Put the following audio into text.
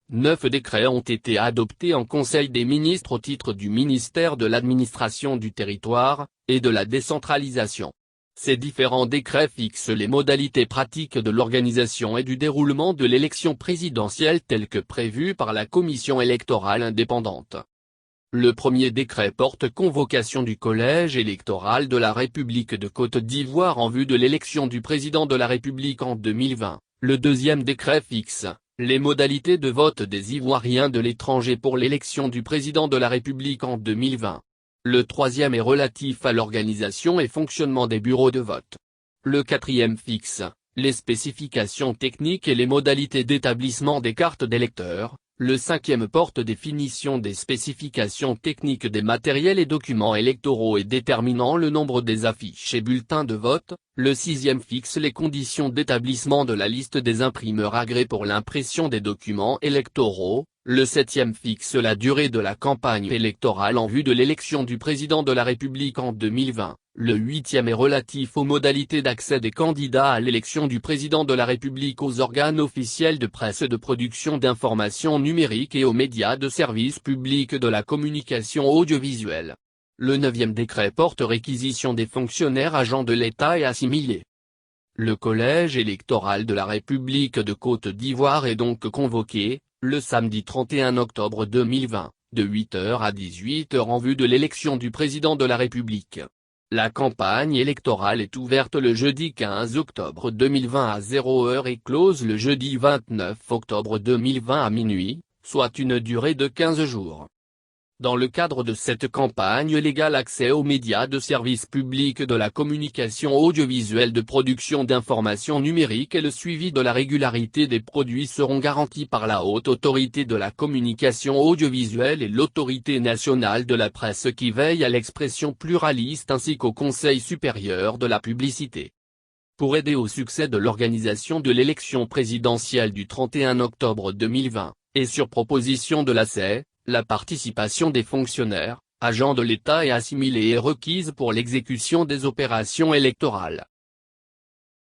9 décrets ont été adoptés en Conseil des ministres au titre du ministère de l'Administration du Territoire, et de la Décentralisation. Ces différents décrets fixent les modalités pratiques de l'organisation et du déroulement de l'élection présidentielle telles que prévues par la Commission électorale indépendante. Le premier décret porte convocation du collège électoral de la République de Côte d'Ivoire en vue de l'élection du président de la République en 2020. Le deuxième décret fixe les modalités de vote des Ivoiriens de l'étranger pour l'élection du président de la République en 2020. Le troisième est relatif à l'organisation et fonctionnement des bureaux de vote. Le quatrième fixe les spécifications techniques et les modalités d'établissement des cartes d'électeurs. Le cinquième porte définition des spécifications techniques des matériels et documents électoraux et déterminant le nombre des affiches et bulletins de vote. Le sixième fixe les conditions d'établissement de la liste des imprimeurs agréés pour l'impression des documents électoraux. Le septième fixe la durée de la campagne électorale en vue de l'élection du président de la République en 2020. Le huitième est relatif aux modalités d'accès des candidats à l'élection du président de la République aux organes officiels de presse et de production d'informations numériques et aux médias de service public de la communication audiovisuelle. Le neuvième décret porte réquisition des fonctionnaires agents de l'État et assimilés. Le collège électoral de la République de Côte d'Ivoire est donc convoqué, le samedi 31 octobre 2020, de 8h à 18h en vue de l'élection du président de la République. La campagne électorale est ouverte le jeudi 15 octobre 2020 à 0h et close le jeudi 29 octobre 2020 à minuit, soit une durée de 15 jours. Dans le cadre de cette campagne, l'égal accès aux médias de service public de la communication audiovisuelle de production d'informations numériques et le suivi de la régularité des produits seront garantis par la Haute Autorité de la communication audiovisuelle et l'Autorité nationale de la presse qui veille à l'expression pluraliste ainsi qu'au Conseil supérieur de la publicité. Pour aider au succès de l'organisation de l'élection présidentielle du 31 octobre 2020, et sur proposition de l'ACE, la participation des fonctionnaires, agents de l'État et assimilés est requise pour l'exécution des opérations électorales.